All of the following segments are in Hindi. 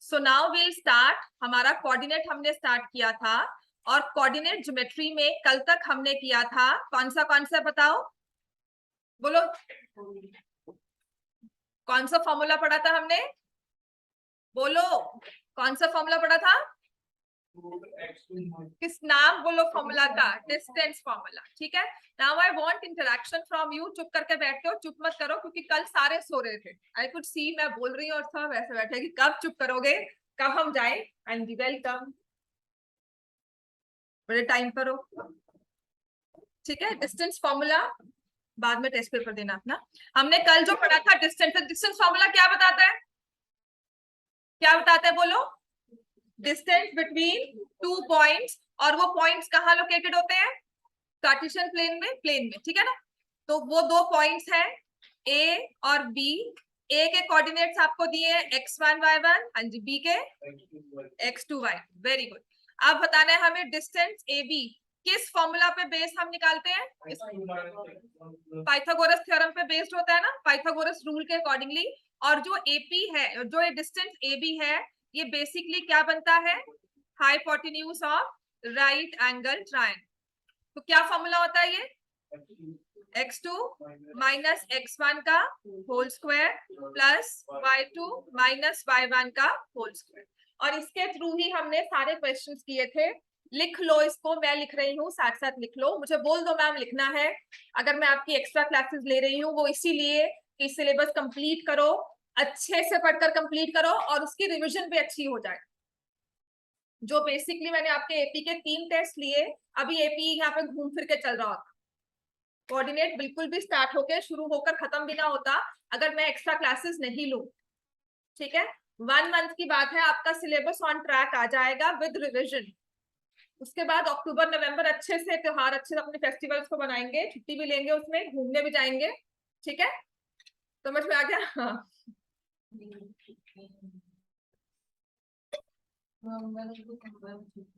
So now will start. हमारा कोऑर्डिनेट हमने स्टार्ट किया था और कोऑर्डिनेट ज्योमेट्री में कल तक हमने किया था कौन सा बताओ, बोलो कौन सा फॉर्मूला पढ़ा था हमने, बोलो कौन सा फॉर्मूला पढ़ा था, किस नाम बोलो फॉर्मूला का, डिस्टेंस फॉर्मूला। ठीक है, now I want interaction from you. चुप करके बैठते हो, चुप मत करो क्योंकि कल सारे सो रहे थे। आई कुड सी, मैं बोल रही हूँ और सब वैसे बैठे कि कब चुप करोगे, कब हम जाए। एंड जी वेलकम, बड़े टाइम पर हो। ठीक है, डिस्टेंस फॉर्मूला बाद में टेस्ट पेपर देना अपना। हमने कल जो पढ़ा था डिस्टेंस फॉर्मूला क्या बताता है, क्या बताता है बोलो, डिस्टेंस बिटवीन टू पॉइंट्स। और वो पॉइंट्स कहाँ लोकेटेड होते हैं, कार्टेशियन प्लेन में। ठीक है ना, तो वो दो पॉइंट्स हैं ए और बी। ए के कोऑर्डिनेट्स आपको दिए x1 y1, हाँ जी, बी के x2 y। Very good. अब बताना है हमें डिस्टेंस ए बी किस फॉर्मूला पे बेस हम निकालते हैं, पाइथागोरस थ्योरम पे बेस्ड होता है ना, पाइथागोरस रूल के अकॉर्डिंगली। और जो एपी है, जो डिस्टेंस ए बी है, ये बेसिकली क्या बनता है, hypotenuse of right angle triangle. तो क्या फॉर्मूला होता है ये, x2 माइनस x1 का whole square plus y2 minus y1 का होल स्क्वायर। और इसके थ्रू ही हमने सारे क्वेश्चंस किए थे। लिख लो इसको, मैं लिख रही हूँ, साथ साथ लिख लो, मुझे बोल दो मैम लिखना है। अगर मैं आपकी एक्स्ट्रा क्लासेस ले रही हूँ वो इसीलिए कि सिलेबस कंप्लीट करो, अच्छे से पढ़कर कंप्लीट करो और उसकी रिविजन भी अच्छी हो जाए। जो बेसिकली मैंने आपके एपी के 3 टेस्ट लिए, अभी एपी यहाँ पे घूम फिर के चल रहा होता, कोऑर्डिनेट बिल्कुल भी स्टार्ट होकर शुरू होकर खत्म भी ना होता अगर मैं एक्स्ट्रा क्लासेस नहीं लूं। ठीक है, 1 मंथ की बात है, आपका सिलेबस ऑन ट्रैक आ जाएगा विद रिविजन। उसके बाद अक्टूबर नवंबर अच्छे से त्योहार, अच्छे से अपने फेस्टिवल्स को बनाएंगे, छुट्टी भी लेंगे, उसमें घूमने भी जाएंगे। ठीक है, समझ में आ गया। हाँ,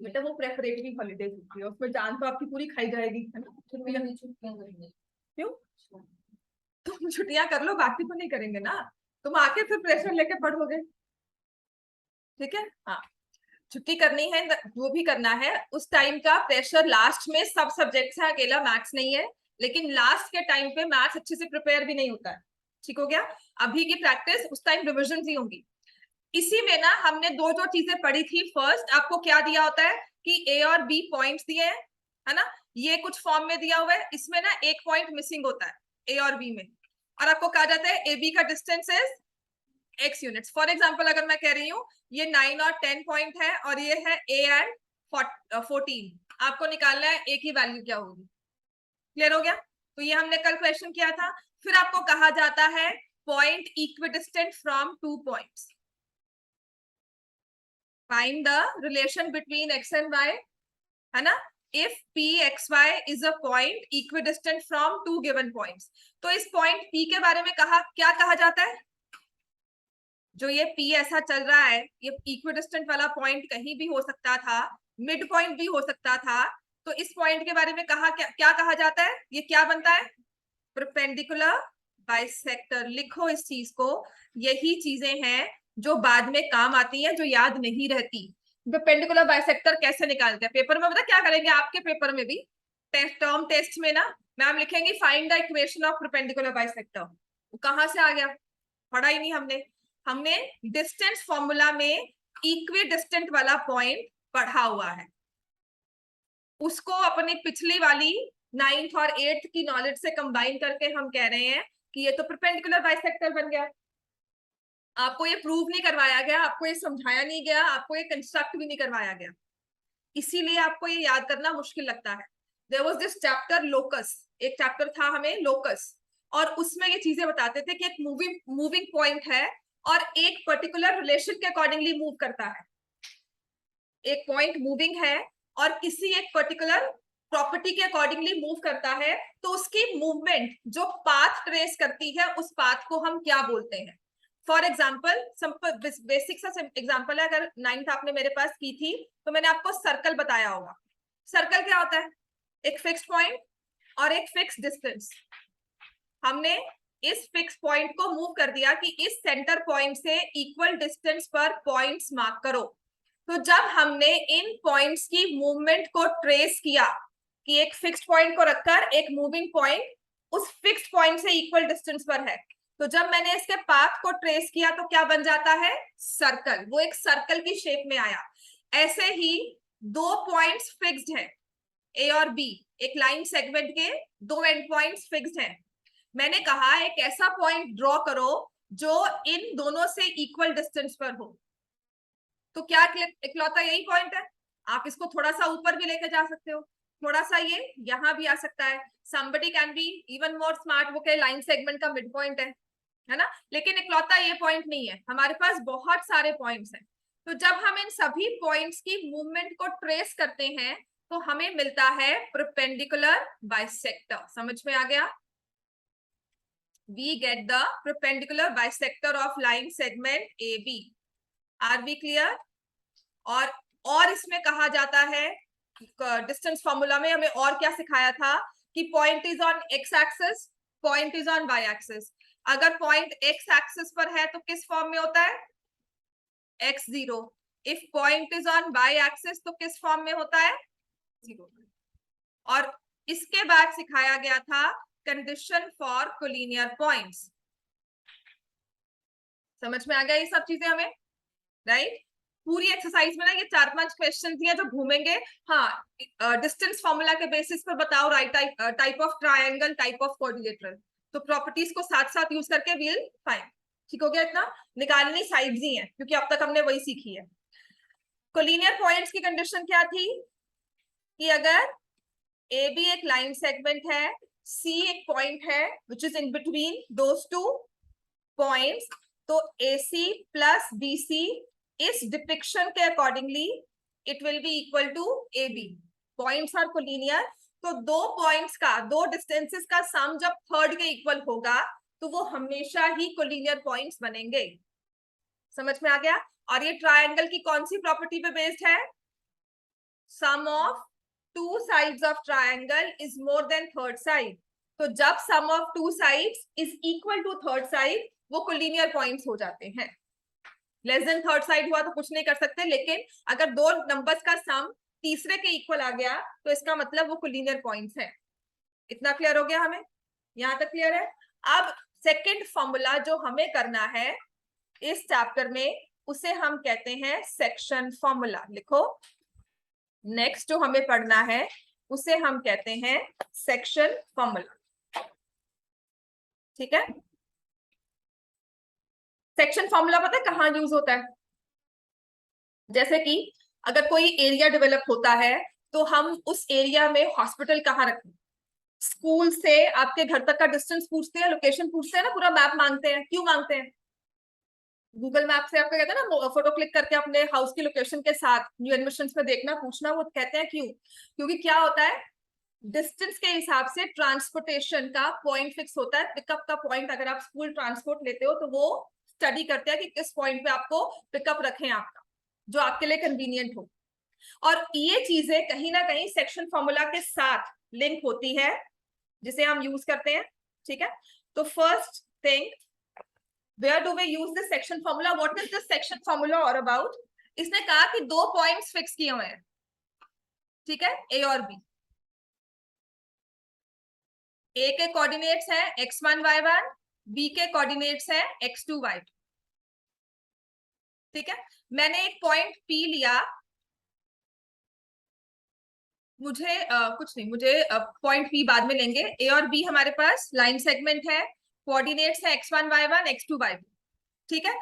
बेटा वो प्रेपरेटरी हॉलीडेज होती है, उसमें जान तो आपकी पूरी खाई जाएगी, है ना। क्यों, तुम छुट्टियां कर लो, बाकी तो नहीं करेंगे ना, तुम आके फिर प्रेशर लेके पढ़ोगे। ठीक है, हाँ, छुट्टी करनी है, वो भी करना है। उस टाइम का प्रेशर लास्ट में सब सब्जेक्ट्स है, अकेला मैथ्स नहीं है, लेकिन लास्ट के टाइम पे मैथ्स अच्छे से प्रिपेयर भी नहीं होता है। ठीक हो गया, अभी की प्रैक्टिस उस टाइम रिविजन ही होंगी। इसी में ना हमने दो जो चीजें पढ़ी थी, फर्स्ट आपको क्या दिया होता है कि ए और बी पॉइंट्स दिए हैं, है ना, ये कुछ फॉर्म में दिया हुआ है, इसमें ना एक पॉइंट मिसिंग होता है ए और बी में, और आपको कहा जाता है ए बी का distance is x units. For example अगर मैं कह रही हूँ ये 9 और 10 पॉइंट है और ये है a एंड 14, आपको निकालना है a की वैल्यू क्या होगी। क्लियर हो गया, तो ये हमने कल क्वेश्चन किया था। फिर आपको कहा जाता है point equidistant from 2 points, find the relation between x and y, है ना। If pxy is a point equidistant from 2 given points, तो इस पॉइंट p के बारे में क्या कहा जाता है, जो ये P ऐसा चल रहा है, ये इक्विडिस्टेंट वाला पॉइंट कहीं भी हो सकता था, मिड पॉइंट भी हो सकता था। तो इस पॉइंट के बारे में क्या कहा जाता है, ये क्या बनता है, परपेंडिकुलर बाइसेक्टर। लिखो इस चीज को, यही चीजें हैं जो बाद में काम आती हैं, जो याद नहीं रहती। परपेंडिकुलर बाइसेक्टर कैसे निकालते हैं पेपर में, पता क्या करेंगे आपके पेपर में भी, टर्म टेस्ट में ना मैम लिखेंगे find the equation of perpendicular bisector. कहां से आ गया, पढ़ा ही नहीं हमने। हमने डिस्टेंस फॉर्मूला में इक्वी डिस्टेंट वाला पॉइंट पढ़ा हुआ है, उसको अपनी पिछली वाली 9th और 8th की नॉलेज से कंबाइन करके हम कह रहे हैं कि ये तो परपेंडिकुलर बाइसेक्टर बन गया। आपको ये प्रूव नहीं करवाया गया, आपको ये समझाया नहीं गया, आपको ये कंस्ट्रक्ट भी नहीं करवाया गया, इसीलिए आपको ये याद करना मुश्किल लगता है। There was this chapter locus, एक चैप्टर था हमें लोकस, और उसमें ये चीजें बताते थे कि एक मूविंग पॉइंट है और एक पर्टिकुलर रिलेशन के अकॉर्डिंगली मूव करता है। एक पॉइंट मूविंग है और किसी एक पर्टिकुलर प्रॉपर्टी के अकॉर्डिंगली मूव करता है, तो उसकी मूवमेंट जो पाथ ट्रेस करती है, उस पाथ को हम क्या बोलते हैं। फॉर एग्जाम्पल, बेसिक सा एग्जाम्पल है, अगर 9th आपने मेरे पास की थी तो मैंने आपको सर्कल बताया होगा। सर्कल क्या होता है, एक फिक्स्ड पॉइंट और एक फिक्स डिस्टेंस। हमने इस फिक्स पॉइंट को मूव कर दिया कि इस सेंटर पॉइंट से इक्वल डिस्टेंस पर पॉइंट्स मार्क करो। तो जब हमने इन पॉइंट्स की मूवमेंट को ट्रेस किया कि एक फिक्स्ड पॉइंट को रखकर एक मूविंग पॉइंट उस फिक्स्ड पॉइंट से इक्वल डिस्टेंस पर है, तो जब मैंने इसके पाथ को ट्रेस किया तो क्या बन जाता है, सर्कल। वो एक सर्कल की शेप में आया। ऐसे ही दो पॉइंट्स फिक्स्ड हैं, ए और बी, एक लाइन सेगमेंट के दो एंड पॉइंट्स फिक्स्ड हैं। मैंने कहा एक ऐसा पॉइंट ड्रॉ करो जो इन दोनों से इक्वल डिस्टेंस पर हो। तो क्या इकलौता यही पॉइंट है? आप इसको थोड़ा सा ऊपर भी लेके जा सकते हो, थोड़ा सा ये यहां भी आ सकता है। somebody can be even more smart, वो कहे लाइन सेगमेंट का मिड पॉइंट है ना, लेकिन इकलौता ये पॉइंट नहीं है, हमारे पास बहुत सारे पॉइंट्स हैं। तो जब हम इन सभी पॉइंट्स की मूवमेंट को ट्रेस करते हैं तो हमें मिलता है परपेंडिकुलर बाइसेक्टर। समझ में आ गया? we get the perpendicular bisector of line segment AB. Are we clear? और इसमें कहा जाता है, डिस्टेंस फॉर्मूला में हमें और क्या सिखाया था कि point is on X axis, point is on Y axis. अगर पॉइंट एक्स एक्सिस पर है तो किस फॉर्म में होता है, x0। If point is on Y axis तो किस फॉर्म में होता है, 0। और इसके बाद सिखाया गया था कंडीशन फॉर कोलिनियर पॉइंट्स। समझ में आ गया ये सब चीजें हमें, राइट? पूरी एक्सरसाइज में ना ये 4-5 क्वेश्चन दिए जो घूमेंगे। हाँ, डिस्टेंस फॉर्मूला के बेसिस पर बताओ right type of triangle, type of quadrilateral, तो प्रॉपर्टीज को साथ साथ यूज करके विल फाइंड। ठीक हो गया? इतना निकालनी साइड्स ही है क्योंकि अब तक हमने वही सीखी है। कोलिनियर पॉइंट्स की कंडीशन क्या थी कि अगर ए बी एक लाइन सेगमेंट है, सी एक पॉइंट है which is in between those two points, तो A C plus B C इस डिपिक्शन के accordingly it will be equal to A B. Points are collinear, तो दो पॉइंट्स का, दो डिस्टेंसेस का सम जब थर्ड के इक्वल होगा तो वो हमेशा ही कोलिनियर पॉइंट्स बनेंगे। समझ में आ गया? और ये ट्रायंगल की कौन सी प्रॉपर्टी पे बेस्ड है, sum of two sides of triangle is more than third side. तो जब sum of two sides is equal to third side वो कोलिनियर पॉइंट्स हो जाते हैं। लेस देन थर्ड साइड हुआ तो कुछ नहीं कर सकते, लेकिन अगर दो नंबर्स का सम तीसरे के इक्वल आ गया तो इसका मतलब वो कोलिनियर पॉइंट्स है। इतना क्लियर हो गया हमें? यहां तक क्लियर है? अब सेकंड फॉर्मूला जो हमें करना है इस चैप्टर में उसे हम कहते हैं सेक्शन फॉर्मूला। लिखो, नेक्स्ट जो हमें पढ़ना है उसे हम कहते हैं सेक्शन फॉर्मूला। ठीक है? सेक्शन फॉर्मूला पता है कहाँ यूज होता है? जैसे कि अगर कोई एरिया डेवलप होता है तो हम उस एरिया में हॉस्पिटल कहाँ रखें, स्कूल से आपके घर तक का डिस्टेंस पूछते हैं, लोकेशन पूछते हैं ना, पूरा मैप मांगते हैं। क्यों मांगते हैं? गूगल मैप से आपको कहते हैं ना फोटो क्लिक करके अपने हाउस की लोकेशन के साथ न्यू एडमिशंस में देखना पूछना, वो कहते हैं क्यों? क्योंकि क्या होता है, डिस्टेंस के हिसाब से ट्रांसपोर्टेशन का पॉइंट फिक्स होता है। पिकअप का पॉइंट अगर आप स्कूल ट्रांसपोर्ट लेते हो तो वो स्टडी करते हैं कि किस पॉइंट पे आपको पिकअप रखें आपका, जो आपके लिए कन्वीनियंट हो। और ये चीजें कहीं ना कहीं सेक्शन फॉर्मूला के साथ लिंक होती है जिसे हम यूज करते हैं। ठीक है? तो first thing, where do we use this section formula? What is this section formula all about? इसने कहा कि दो पॉइंट्स फिक्स किए हुए हैं, ठीक है, ए और बी। ए के कोऑर्डिनेट्स है x1 y1, बी के कोऑर्डिनेट्स है x2 y2। ठीक है? मैंने एक पॉइंट P लिया, मुझे कुछ नहीं, मुझे पॉइंट P बाद में लेंगे। ए और बी हमारे पास लाइन सेगमेंट है, कोऑर्डिनेट्स है x1 y1 x2 y2। ठीक है?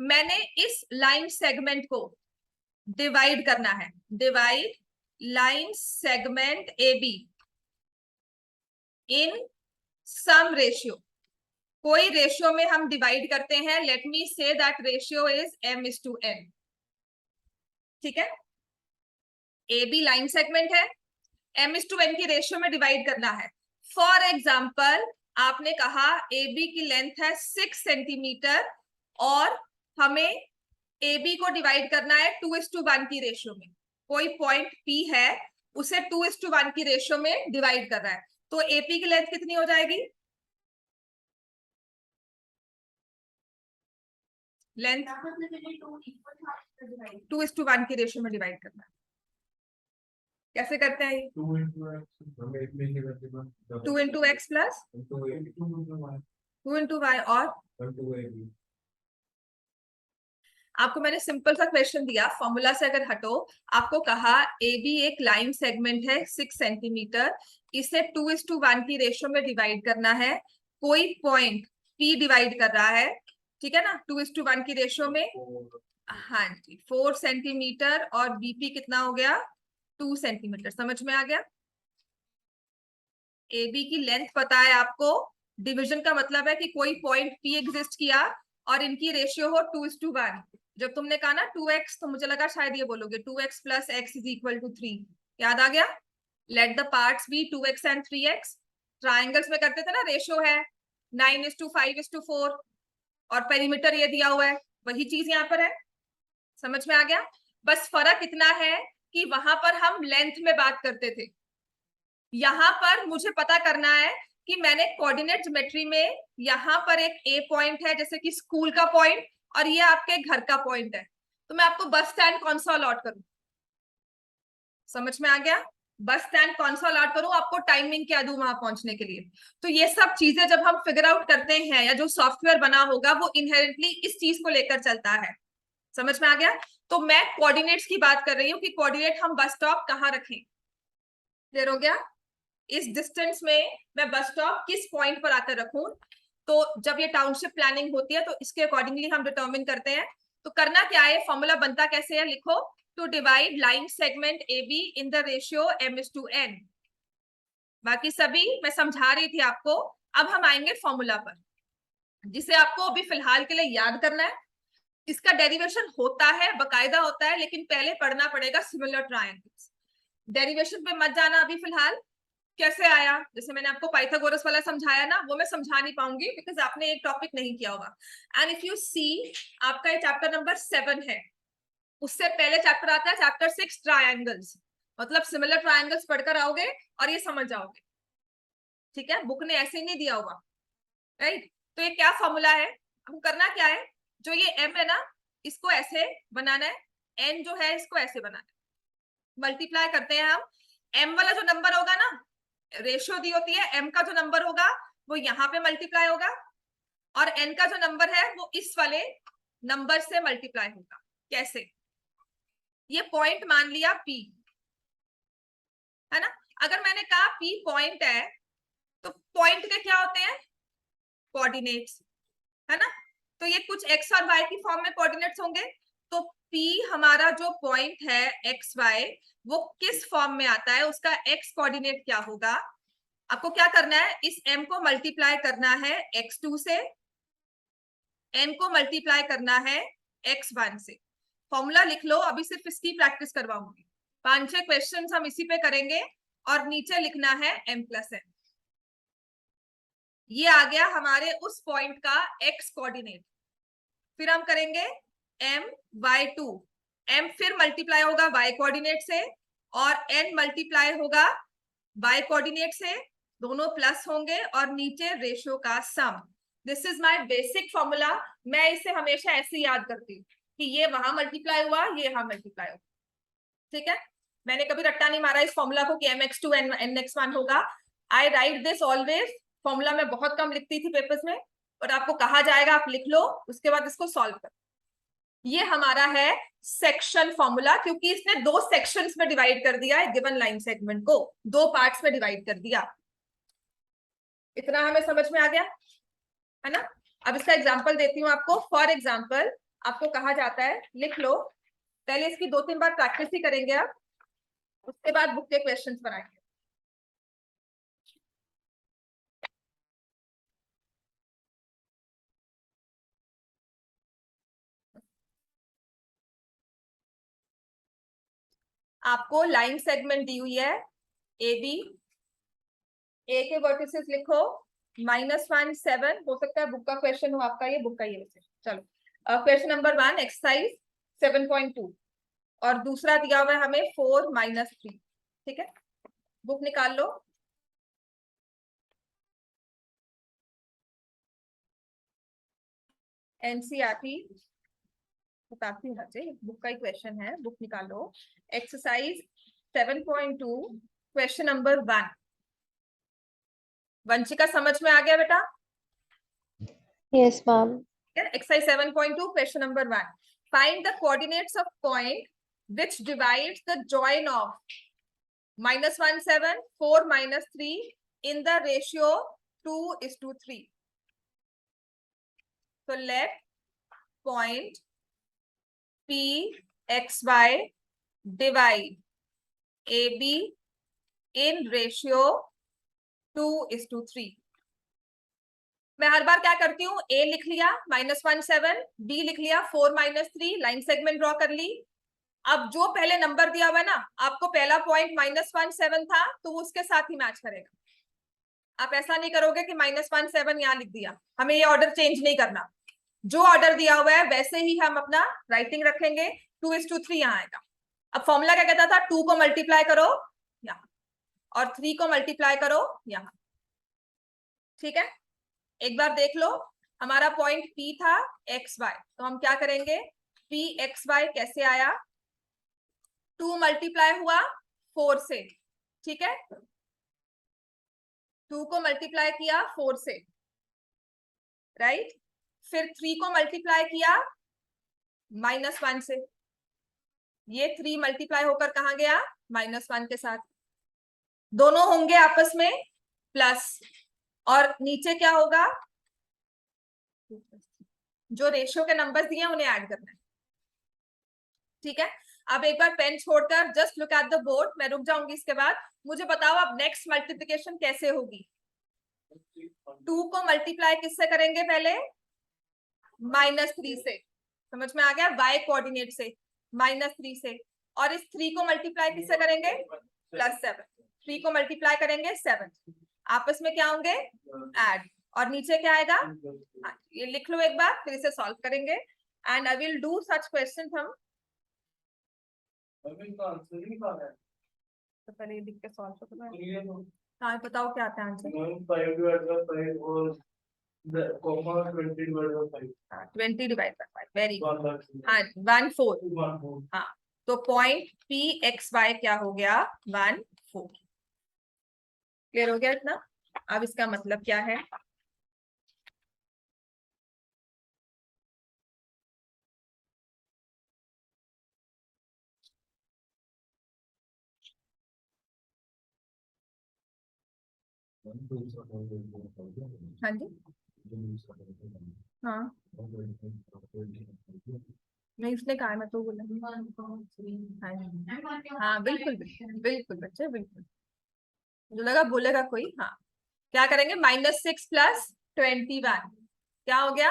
मैंने इस लाइन सेगमेंट को डिवाइड करना है, divide line segment A B in some ratio. कोई रेशियो में हम डिवाइड करते हैं, let me say that ratio is m/n। ठीक है? ए बी लाइन सेगमेंट है, m/n की रेशियो में डिवाइड करना है। फॉर एग्जाम्पल आपने कहा ए बी की लेंथ है 6 सेंटीमीटर और हमें ए बी को डिवाइड करना है 2:1 की रेशियो में। कोई पॉइंट P है, उसे 2:1 की रेशियो में डिवाइड कर रहा है, तो एपी की लेंथ कितनी हो जाएगी? लेंथ 2:1 की रेशियो में डिवाइड करना है। कैसे करते हैं ये? 2 into X plus 2 into Y और आपको मैंने सिंपल सा क्वेश्चन दिया, फॉर्मूला से अगर हटो, आपको कहा ए बी एक लाइन सेगमेंट है 6 सेंटीमीटर, इसे 2:1 की रेशियो में डिवाइड करना है, कोई पॉइंट पी डिवाइड कर रहा है, ठीक है ना, 2:1 की रेशियो में। हाँ जी, 4 सेंटीमीटर और बीपी कितना हो गया 2 सेंटीमीटर। समझ में आ गया? ए बी की लेंथ पता है आपको, डिवीजन का मतलब है कि कोई पॉइंट पी एग्जिस्ट किया और इनकी रेशियो हो 2:1। जब तुमने कहा ना 2x, तो मुझे लगा शायद ये बोलोगे 2x plus x is equal to 3। याद आ गया? Let the parts be 2x and 3x। Triangles में करते थे ना, रेशियो है 9:5:4 और पेरीमीटर ये दिया हुआ है, वही चीज यहाँ पर है। समझ में आ गया? बस फर्क इतना है कि वहां पर हम लेंथ में बात करते थे, यहां पर मुझे पता करना है कि मैंने कोऑर्डिनेट ज्योमेट्री में यहाँ पर एक ए पॉइंट है जैसे कि स्कूल का पॉइंट, और ये आपके घर का पॉइंट है, तो मैं आपको बस स्टैंड कौन सा अलॉट करूं? समझ में आ गया? बस स्टैंड कौन सा अलॉट करूं, आपको टाइमिंग क्या दूं वहां पहुंचने के लिए? तो ये सब चीजें जब हम फिगर आउट करते हैं या जो सॉफ्टवेयर बना होगा वो इनहेरेंटली इस चीज को लेकर चलता है। समझ में आ गया? तो मैं कोऑर्डिनेट्स की बात कर रही हूँ कि कोऑर्डिनेट हम बस स्टॉप कहाँ रखें। क्लियर हो गया? इस डिस्टेंस में मैं बस स्टॉप किस पॉइंट पर आकर रखूं, तो जब ये टाउनशिप प्लानिंग होती है तो इसके अकॉर्डिंगली हम डिटरमिन करते हैं। तो करना क्या है, फॉर्मूला बनता कैसे है, लिखो, to divide line segment A B in the ratio m:n। बाकी सभी मैं समझा रही थी आपको, अब हम आएंगे फॉर्मूला पर, जिसे आपको अभी फिलहाल के लिए याद करना है। इसका डेरिवेशन होता है, बकायदा होता है, लेकिन पहले पढ़ना पड़ेगा सिमिलर ट्रायंगल्स। डेरिवेशन पे मत जाना अभी फिलहाल। कैसे आया, जैसे मैंने आपको पाइथागोरस वाला समझाया ना, वो मैं समझा नहीं पाऊंगी बिकॉज आपने एक टॉपिक नहीं किया होगा। एंड इफ यू सी, आपका ये चैप्टर नंबर 7 है, उससे पहले चैप्टर आता है चैप्टर 6 ट्रायंगल्स, मतलब सिमिलर ट्रायंगल्स पढ़कर आओगे और ये समझ जाओगे। ठीक है, बुक ने ऐसे ही नहीं दिया होगा, राइट? तो ये क्या फॉर्मूला है, हम करना क्या है, जो ये m है ना, इसको ऐसे बनाना है, n जो है इसको ऐसे बनाना है, मल्टीप्लाई करते हैं हम। m वाला जो नंबर होगा ना, रेशियो दी होती है, m का जो नंबर होगा वो यहाँ पे मल्टीप्लाई होगा, और n का जो नंबर है वो इस वाले नंबर से मल्टीप्लाई होगा। कैसे? ये पॉइंट मान लिया p, है ना, अगर मैंने कहा p पॉइंट है, तो पॉइंट के क्या होते हैं, कोऑर्डिनेट्स, है ना, तो ये कुछ x और y की फॉर्म में कोऑर्डिनेट्स होंगे। तो p हमारा जो पॉइंट है x y, वो किस फॉर्म में आता है, उसका x कोऑर्डिनेट क्या होगा। आपको क्या करना है, इस m को मल्टीप्लाई करना है x2 से, n को मल्टीप्लाई करना है x1 से। फॉर्मूला लिख लो, अभी सिर्फ इसकी प्रैक्टिस करवाऊंगी, 5-6 क्वेश्चंस हम इसी पे करेंगे, और नीचे लिखना है m+n। ये आ गया हमारे उस पॉइंट का x कोऑर्डिनेट। फिर हम करेंगे m/2, m फिर मल्टीप्लाई होगा y कोऑर्डिनेट से, और n मल्टीप्लाई होगा y कोऑर्डिनेट से, दोनों प्लस होंगे, और नीचे रेशियो का sum. This is my basic formula. मैं इसे हमेशा ऐसे याद करती हूँ कि ये वहां मल्टीप्लाई हुआ, ये यहां मल्टीप्लाई हुआ। ठीक है, मैंने कभी रट्टा नहीं मारा इस फॉर्मूला को कि mx2 nx1 होगा। आई राइट दिस ऑलवेज। फॉर्मूला में बहुत कम लिखती थी पेपर्स में, और आपको कहा जाएगा आप लिख लो, उसके बाद इसको सॉल्व कर। ये हमारा है सेक्शन फॉर्मूला, क्योंकि इसने 2 सेक्शंस में डिवाइड कर दिया है गिवन लाइन सेगमेंट को, 2 पार्ट्स में डिवाइड कर दिया। इतना हमें समझ में आ गया, है ना? अब इसका एग्जांपल देती हूँ आपको। फॉर एग्जांपल आपको कहा जाता है, लिख लो, पहले इसकी 2-3 बार प्रैक्टिस ही करेंगे आप, उसके बाद बुक के क्वेश्चंस बनाएंगे। आपको लाइन सेगमेंट दी हुई है ए बी, ए के वर्टिसेस लिखो -1 7, हो सकता है बुक का क्वेश्चन हो आपका, ये बुक का ही वैसे। चलो, क्वेश्चन नंबर 1 एक्सरसाइज 7.2, और दूसरा दिया हुआ है हमें 4 - 3। ठीक है, बुक निकाल लो। एनसीईआरटी बताती हूँ बच्चे, बुक का ही क्वेश्चन है, बुक निकालो। Exercise 7.2 question number 1। वंशिका समझ में आ गया बेटा? Yes, ma'am. Exercise 7.2 question number 1. Find the coordinates of point which divides the join of -1, 7, 4, -3 in the ratio 2:3. So let point PXY divide AB in ratio 2:3. मैं हर बार क्या करती हूँ, ए लिख लिया -1, 7, बी लिख लिया 4, -3, लाइन सेगमेंट ड्रॉ कर ली। अब जो पहले नंबर दिया हुआ है ना, आपको पहला पॉइंट -1, 7 था तो वो उसके साथ ही मैच करेगा। आप ऐसा नहीं करोगे कि -1, 7 यहाँ लिख दिया, हमें ये ऑर्डर चेंज नहीं करना। जो ऑर्डर दिया हुआ है वैसे ही हम अपना राइटिंग रखेंगे। 2:3 यहाँ आएगा। अब फॉर्मूला क्या कहता था, 2 को मल्टीप्लाई करो यहाँ और 3 को मल्टीप्लाई करो यहाँ। ठीक है, एक बार देख लो, हमारा पॉइंट P था XY, तो हम क्या करेंगे, PXY कैसे आया, 2 मल्टीप्लाई हुआ 4 से, ठीक है, 2 को मल्टीप्लाई किया 4 से, राइट, फिर 3 को मल्टीप्लाई किया -1 से, ये 3 मल्टीप्लाई होकर कहां गया, -1 के साथ, दोनों होंगे आपस में प्लस, और नीचे क्या होगा, जो रेशियो के नंबर्स दिए उन्हें ऐड करना है। ठीक है, अब एक बार पेन छोड़कर just look at the board, मैं रुक जाऊंगी इसके बाद। मुझे बताओ अब नेक्स्ट मल्टीप्लिकेशन कैसे होगी। 2 को मल्टीप्लाई किससे करेंगे, पहले -3 से, समझ में आ गया, y कोऑर्डिनेट से -3 से, और इस 3 को मल्टीप्लाई किससे करेंगे, +7, 3 को मल्टीप्लाई करेंगे 7, आपस में क्या होंगे, ऐड, और नीचे क्या आएगा, ये लिख लो एक बार, फिर इसे सॉल्व करेंगे। And I will do such question हम, तो पहले ये लिख के सॉल्व करो। हाँ बताओ क्या आता है answer, 20 divide by 5, very good, हाँ 1/4, हाँ, तो पॉइंट PXY क्या हो गया, 1/4। क्लियर हो गया इतना? अब इसका मतलब क्या है, हाँ जी, हाँ नहीं उसने कहा है, मैं तो बोला, हाँ बिल्कुल बिल्कुल बिल्कुल बच्चे बिल्कुल, मुझे लगा बोलेगा कोई। हाँ, क्या करेंगे, -6 + 21 क्या हो गया,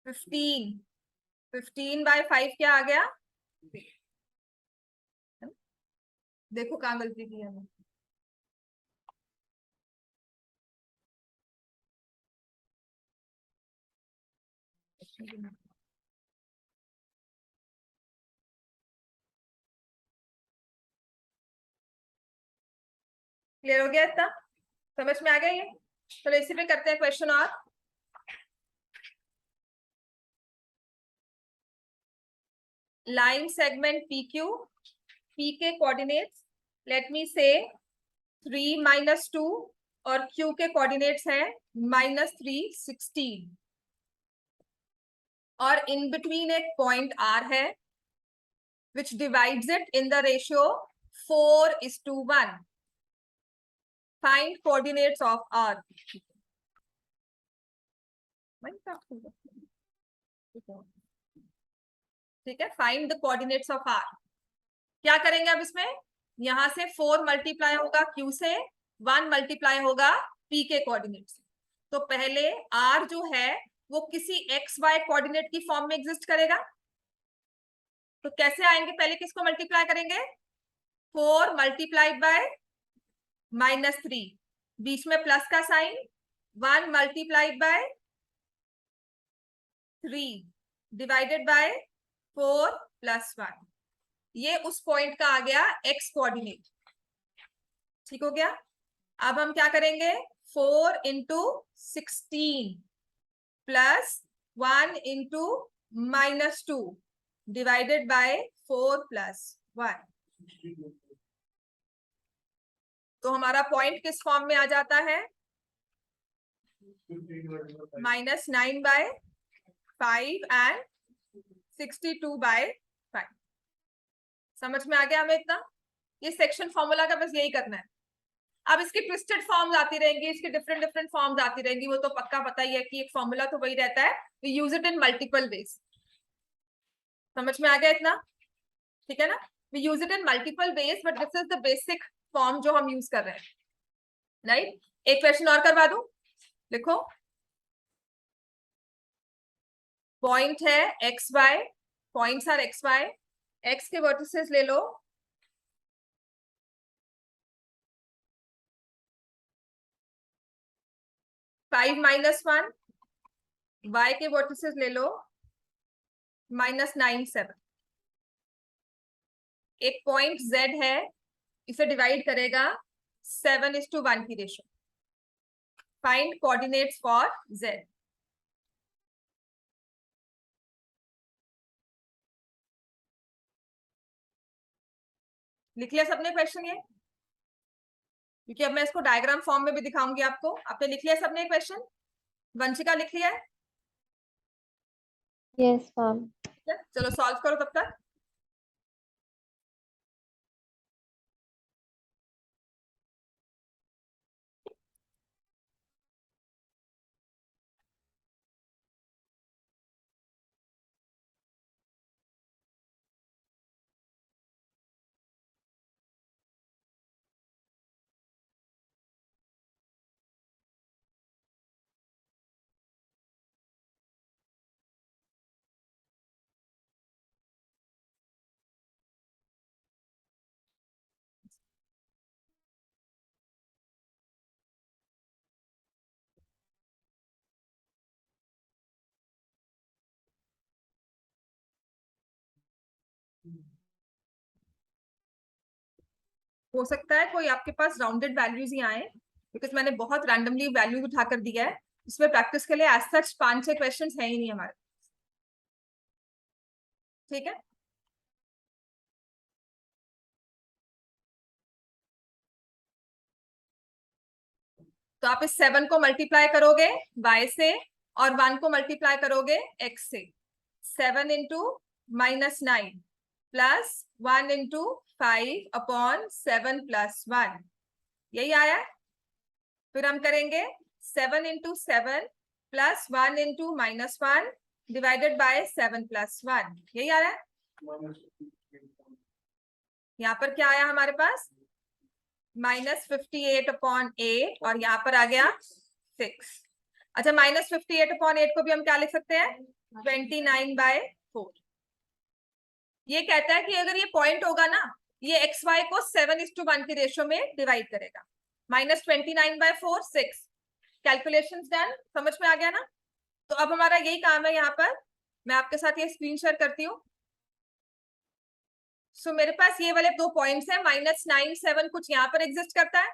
15, 15/5 क्या आ गया, देखो कहाँ गलती की है। क्लियर हो गया इतना, समझ में आ गया ये? चलो इसी पे करते हैं क्वेश्चन और। लाइन सेगमेंट PQ, P के कोऑर्डिनेट्स लेट मी से 3 - 2 और Q के कोऑर्डिनेट्स हैं -3, 16, और इन बिटवीन एक पॉइंट R है which divides it in the ratio 4:1. Find coordinates of R. ठीक है, find the coordinates of R। क्या करेंगे अब इसमें, यहां से 4 मल्टीप्लाई होगा Q से, 1 मल्टीप्लाई होगा P के कोऑर्डिनेट से। तो पहले R जो है वो किसी XY कोऑर्डिनेट की फॉर्म में एग्जिस्ट करेगा, तो कैसे आएंगे, पहले किसको मल्टीप्लाई करेंगे, 4 मल्टीप्लाइड बाय -3, बीच में प्लस का sign, 1 multiplied by 3 divided by 4 + 1, ये उस पॉइंट का आ गया x कोऑर्डिनेट। ठीक हो गया, अब हम क्या करेंगे, 4 × 16 + 1 into -2 divided by 4 plus 1। तो हमारा पॉइंट किस फॉर्म में आ जाता है? -9/5 एंड 62/5। समझ में आ गया हमें इतना? ये सेक्शन फॉर्मूला का बस यही करना है। अब इसकी ट्विस्टेड फॉर्म्स आती रहेंगी, इसकी डिफरेंट डिफरेंट फॉर्म्स आती रहेंगी, वो तो पक्का पता ही है कि एक फॉर्मूला तो वही रहता है। We use it in multiple ways. समझ में आ गया इतना? ठीक है ना? We use it in multiple ways, but this is the basic form जो हम यूज कर रहे हैं, राइट? एक क्वेश्चन और करवा दूं, लिखो। पॉइंट है X Y, points are X Y, X के वर्टिसेस ले लो, -5 y के वर्टिसेस ले लो -9 7। एक पॉइंट z है, इसे डिवाइड करेगा 7:1 की ratio. Find coordinates for z। लिख लिया सबने क्वेश्चन? ये क्योंकि अब मैं इसको डायग्राम फॉर्म में भी दिखाऊंगी आपको। आपने लिख लिया सबने क्वेश्चन? वंशिका लिख लिया है? Yes ma'am. चलो सॉल्व करो तब तक। हो सकता है कोई आपके पास राउंडेड वैल्यूज ही आए, बिकॉज मैंने बहुत रैंडमली वैल्यूज उठाकर दिया है। इसमें प्रैक्टिस के लिए एज सच 5-6 क्वेश्चन है ही नहीं हमारे। ठीक है, तो आप इस 7 को मल्टीप्लाई करोगे y से और 1 को मल्टीप्लाई करोगे x से। 7 इंटू -9 प्लस 1 इंटू 5/7 प्लस 1, यही आया। फिर हम करेंगे 7 into 7 plus 1 into -1 divided by 7 plus 1, यही आ रहा है। यहाँ पर क्या आया हमारे पास? -58/8 और यहाँ पर आ गया 6। अच्छा, -58/8 को भी हम क्या लिख सकते हैं? 29/4। ये कहता है कि अगर ये पॉइंट होगा ना, ये एक्स वाई को 7:1 की रेशो में डिवाइड करेगा। -29/4 6। कैलकुलेशंस डन, समझ में आ गया ना? तो अब हमारा यही काम है यहाँ पर। मैं आपके साथ ये स्क्रीन शेयर करती हूँ। सो मेरे पास ये वाले 2 पॉइंट्स है, -9 7 कुछ यहाँ पर एग्जिस्ट करता है,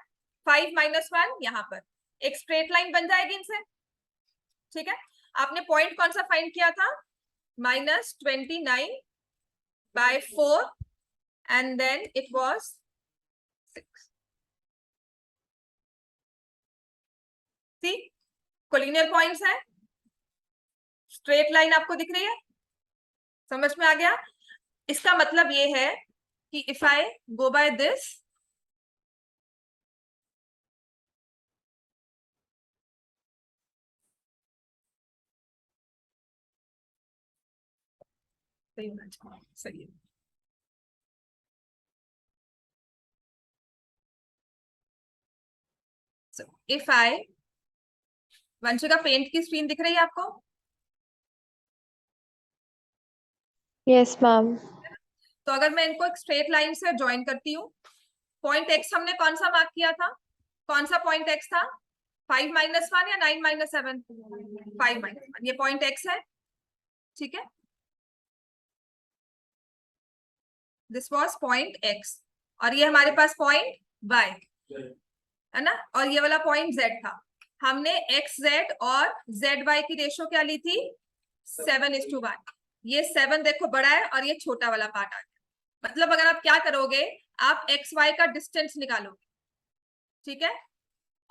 5 -1 यहाँ पर। एक स्ट्रेट लाइन बन जाएगी इनसे। ठीक है, आपने पॉइंट कौन सा फाइंड किया था? -29/4 and then it was 6। See, collinear points है, स्ट्रेट लाइन आपको दिख रही है? समझ में आ गया? इसका मतलब ये है कि if I go by this, सही है। So, if I, Vanshika paint की स्क्रीन दिख रही है आपको? Yes ma'am. तो अगर मैं इनको एक स्ट्रेट लाइन से ज्वाइन करती हूँ, पॉइंट एक्स हमने कौन सा मार्क किया था? कौन सा पॉइंट एक्स था? 5 -1 या 9 -7? 5 -1, ये पॉइंट एक्स है। ठीक है, दिस वॉज पॉइंट एक्स, और ये हमारे पास पॉइंट वाई है ना, और ये वाला पॉइंट जेड था। हमने एक्स जेड और जेड वाई की रेशो क्या ली थी? 7:1। ये 7 देखो बड़ा है और ये छोटा वाला पार्ट आ गया। मतलब अगर आप क्या करोगे, आप एक्स वाई का डिस्टेंस निकालोगे, ठीक है,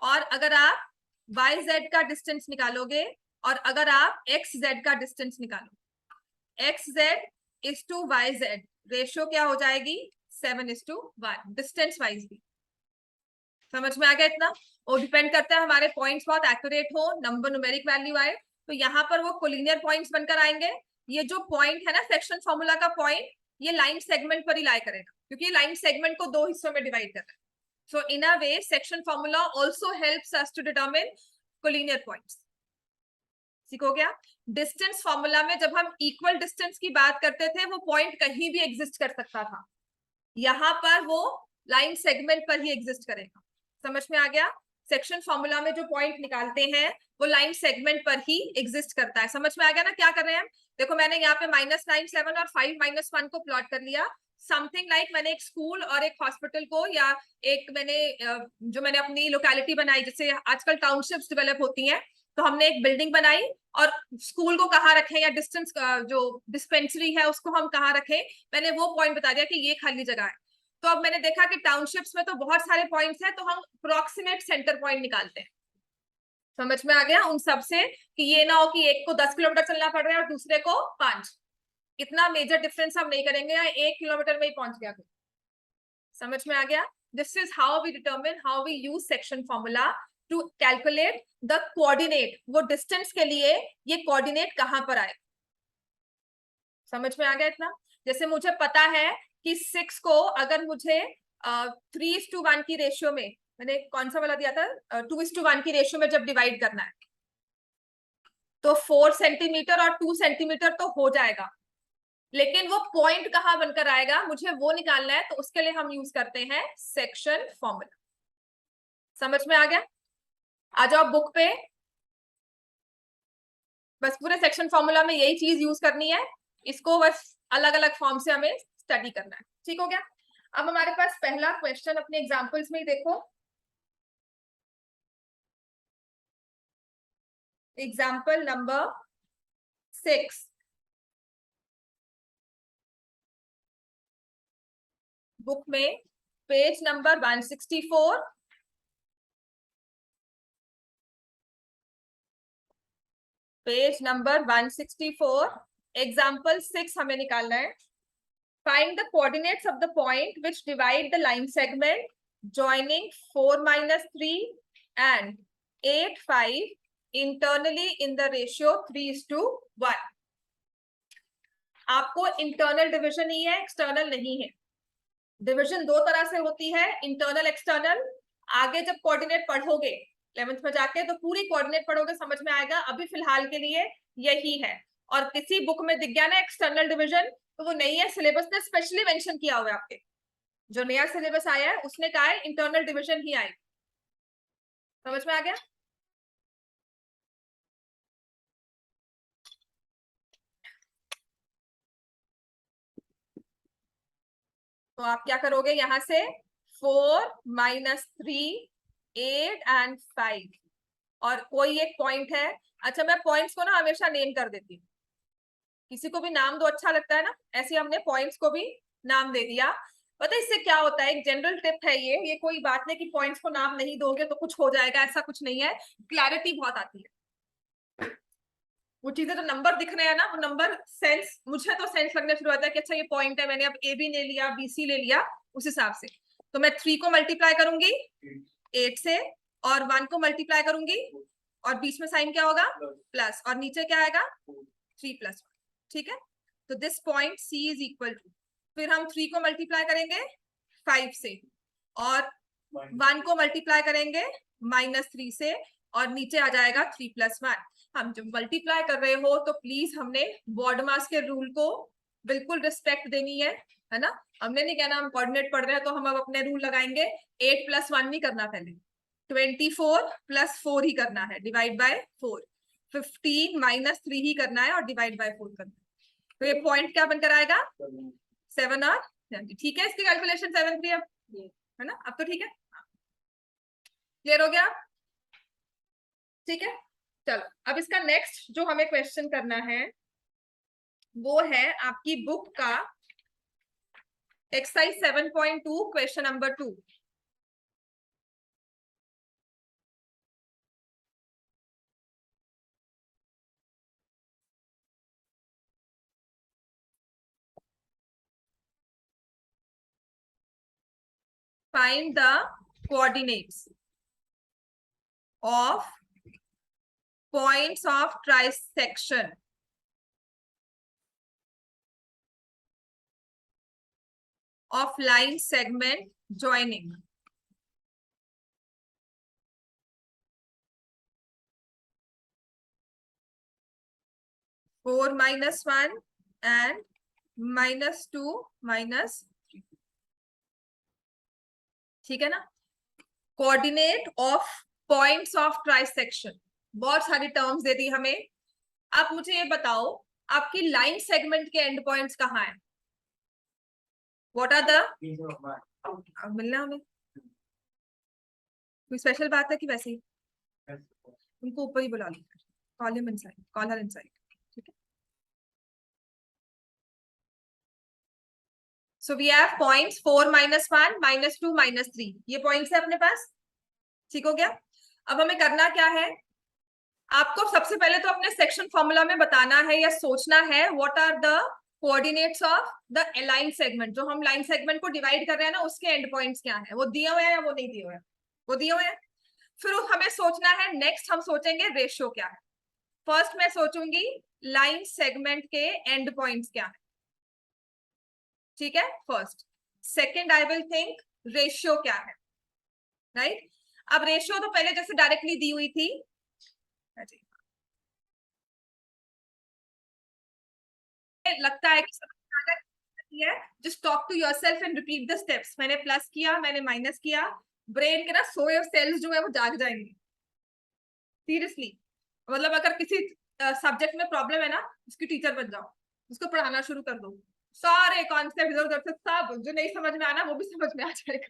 और अगर आप वाई जेड का डिस्टेंस निकालोगे, और अगर आप एक्स जेड का डिस्टेंस निकालो, X Z is to Y Z, ratio क्या हो जाएगी 7:1, डिस्टेंस वाइज भी। समझ में आ गया इतना? वो डिपेंड करता है हमारे पॉइंट्स बहुत एक्यूरेट हो, नंबर न्यूमेरिक वैल्यू आए, तो यहाँ पर वो कोलिनियर पॉइंट्स बनकर आएंगे। ये जो पॉइंट है ना सेक्शन फॉर्मूला का पॉइंट, ये लाइन सेगमेंट पर ही लाई करेगा, क्योंकि लाइन सेगमेंट को दो हिस्सों में डिवाइड कर रहा है। So in a way, section formula also helps us to determine collinear points. सीखो क्या? डिस्टेंस फॉर्मूला में जब हम इक्वल डिस्टेंस की बात करते थे, वो पॉइंट कहीं भी एग्जिस्ट कर सकता था। यहाँ पर वो लाइन सेगमेंट पर ही एग्जिस्ट करेगा। समझ में आ गया? सेक्शन फॉर्मूला में जो पॉइंट निकालते हैं वो लाइन सेगमेंट पर ही एग्जिस्ट करता है। समझ में आ गया ना क्या कर रहे हैं हम? देखो मैंने यहाँ पे -9, 7 और 5, -1 को प्लॉट कर लिया। समथिंग लाइक मैंने एक स्कूल और एक हॉस्पिटल को, या एक मैंने अपनी लोकेलिटी बनाई, जैसे आजकल टाउनशिप्स डेवलप होती हैं, तो हमने एक बिल्डिंग बनाई और स्कूल को कहाँ रखें, या डिस्टेंस जो डिस्पेंसरी है उसको हम कहाँ रखें, मैंने वो पॉइंट बता दिया कि ये खाली जगह है। तो अब मैंने देखा कि टाउनशिप्स में तो बहुत सारे पॉइंट्स हैं, तो हम अप्रोक्सीमेट सेंटर पॉइंट निकालते हैं। समझ में आ गया उन सब से, कि ये ना हो कि एक को 10 किलोमीटर चलना पड़ रहा है और दूसरे को 5। इतना मेजर डिफरेंस हम नहीं करेंगे, या 1 किलोमीटर में ही पहुंच गया। समझ में आ गया? This is how we determine, how we use section formula to calculate the coordinate. वो डिस्टेंस के लिए ये कोऑर्डिनेट कहां पर आए। समझ में आ गया इतना? जैसे मुझे पता है कि 6 को अगर मुझे 3:1 की रेशियो में, मैंने कौन सा वाला दिया था, 2:1 की रेशियो में जब डिवाइड करना है, तो 4 सेंटीमीटर और 2 सेंटीमीटर तो हो जाएगा, लेकिन वो पॉइंट कहां बनकर आएगा मुझे वो निकालना है, तो उसके लिए हम यूज करते हैं सेक्शन फॉर्मूला। समझ में आ गया? आ जाओ बुक पे। बस पूरे सेक्शन फॉर्मूला में यही चीज यूज करनी है, इसको बस अलग अलग फॉर्म से हमें स्टडी करना है। ठीक हो गया? अब हमारे पास पहला क्वेश्चन अपने एग्जांपल्स में ही देखो। एग्जाम्पल नंबर 6, बुक में page number 164, page number 164, example 6 हमें निकालना है। Find the coordinates of the point which divide the line segment joining 4-3 and 8-5 internally in the ratio 3:1. आपको इंटरनल डिविजन ही है, एक्सटर्नल नहीं है। डिविजन दो तरह से होती है, इंटरनल एक्सटर्नल। आगे जब कोऑर्डिनेट पढ़ोगे 11th में जाके, तो पूरी कोऑर्डिनेट पढ़ोगे, समझ में आएगा। अभी फिलहाल के लिए यही है। और किसी बुक में दिख गया ना एक्सटर्नल डिविजन, तो वो नहीं है, सिलेबस ने स्पेशली मेंशन किया हुआ है। आपके जो नया सिलेबस आया है उसने कहा है इंटरनल डिविजन ही आएगी। समझ में आ गया? तो आप क्या करोगे, यहां से 4 -3 8 एंड 5, और कोई एक पॉइंट है। अच्छा, मैं पॉइंट्स को ना हमेशा नेम कर देती हूँ, किसी को भी नाम दो, अच्छा लगता है ना, ऐसे हमने पॉइंट्स को भी नाम दे दिया। पता है इससे क्या होता है, एक जनरल टिप है ये कोई बात नहीं कि पॉइंट्स को नाम नहीं दोगे तो कुछ हो जाएगा, ऐसा कुछ नहीं है। क्लैरिटी बहुत आती है। वो चीजें जो नंबर दिख रहे हैं ना, वो नंबर सेंस, मुझे तो सेंस लगने शुरू होता है कि अच्छा ये पॉइंट है, मैंने अब ए बी ले लिया, बी सी ले लिया, उस हिसाब से। तो मैं 3 को मल्टीप्लाई करूंगी 8 से, और 1 को मल्टीप्लाई करूंगी, और बीच में साइन क्या होगा, प्लस, और नीचे क्या आएगा 3+1। ठीक है? तो this point C is equal to, फिर हम 3 को मल्टीप्लाई करेंगे 5 से, और 1 को मल्टीप्लाई करेंगे -3 से, और नीचे आ जाएगा 3+1। हम जब मल्टीप्लाई कर रहे हो तो प्लीज हमने बॉडमास के रूल को बिल्कुल रिस्पेक्ट देनी है ना। हमने नहीं कहना हम कोऑर्डिनेट पढ़ रहे हैं तो हम अब अपने रूल लगाएंगे। 8+1 नहीं करना, पहले 24+4 ही करना है, डिवाइड बाय 4। 15 -3 ही करना है और डिवाइड बाय 4 करना है। तो ये पॉइंट क्या बनकर आएगा 7 और 70। ठीक है, इसकी कैलकुलेशन 7 3 अब है ना, अब तो ठीक है, क्लियर हो गया? ठीक है, चलो अब इसका नेक्स्ट जो हमें क्वेश्चन करना है वो है आपकी बुक का exercise 7.2 question number 2। Find the coordinates of points of trisection of line segment joining. Four minus one and minus two minus, ठीक है ना। Coordinate of points of trisection, बहुत सारी टर्म्स दे दी हमें। आप मुझे ये बताओ, आपकी लाइन सेगमेंट के एंड पॉइंट्स कहाँ है? व्हाट आर द, मिलना हमें कोई स्पेशल बात है कि वैसे ही उनको ऊपर ही बुला लो, call him inside, call her inside, ठीक है। So we have points 4 minus 1 minus 2 minus 3, ये पॉइंट्स है अपने पास, ठीक हो गया। अब हमें करना क्या है, आपको सबसे पहले तो अपने सेक्शन फॉर्मूला में बताना है या सोचना है what are the coordinates of the a line segment, जो हम लाइन सेगमेंट को डिवाइड कर रहे हैं ना, उसके एंड पॉइंट्स क्या है, वो दिए हुए हैं या वो नहीं दिए हुए हैं? वो दिए हुए हैं। फिर हमें सोचना है, नेक्स्ट हम सोचेंगे रेशियो क्या है। फर्स्ट मैं सोचूंगी लाइन सेगमेंट के एंड पॉइंट्स क्या है, ठीक है, first. Second I will think ratio क्या है, राइट। अब रेशियो तो पहले जैसे डायरेक्टली दी हुई थी, लगता है कि just talk to yourself and repeat the steps. मैंने प्लस किया, मैंने माइनस किया, ब्रेन के ना सोए सेल्स जो है वो जाग जाएंगे, सीरियसली। मतलब अगर किसी सब्जेक्ट में प्रॉब्लम है ना, उसकी टीचर बन जाओ, उसको पढ़ाना शुरू कर दो, सारे कॉन्सेप्ट इधर उधर से सब जो नहीं समझ में आना वो भी समझ में आ जाएगा।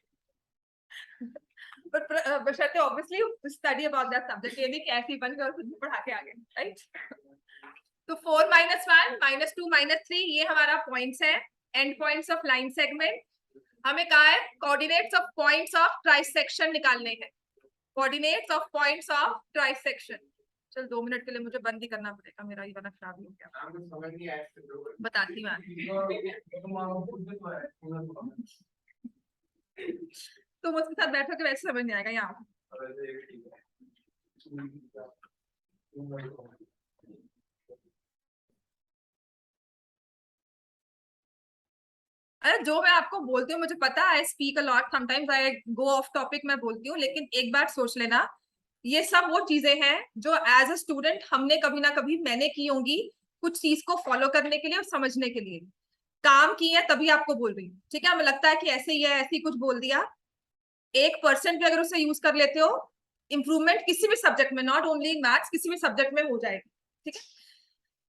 बट बशर्ते obviously study about that subject, ये नहीं कि ऐसे ही बन के और खुद भी पढ़ा के आ गए, राइट। तो 4 minus 1 minus 2 minus 3 ये हमारा पॉइंट्स है, and points of line segment. हमें कहा है coordinates of points of trisection निकालने हैं, coordinates of points of trisection. चल 2 मिनट के लिए मुझे बंद ही करना पड़ेगा, मेरा ये वाला खराब हो गया, बताती मैं। तुम उसके साथ बैठो कि वैसे समझ नहीं आएगा यहाँ। अरे जो मैं आपको बोलती हूँ मुझे पता है, I speak a lot, sometimes I go of topic, मैं बोलती हूँ, लेकिन एक बार सोच लेना, ये सब वो चीजें हैं जो एज अ स्टूडेंट हमने कभी ना कभी मैंने की होंगी, कुछ चीज को फॉलो करने के लिए और समझने के लिए काम की है, तभी आपको बोल रही हूँ, ठीक है। हमें लगता है कि ऐसे ही है, ऐसे ही कुछ बोल दिया, 1% भी अगर उसे यूज कर लेते हो, इंप्रूवमेंट किसी भी सब्जेक्ट में, नॉट ओनली इन मैथ्स, किसी भी सब्जेक्ट में हो जाएगी, ठीक है।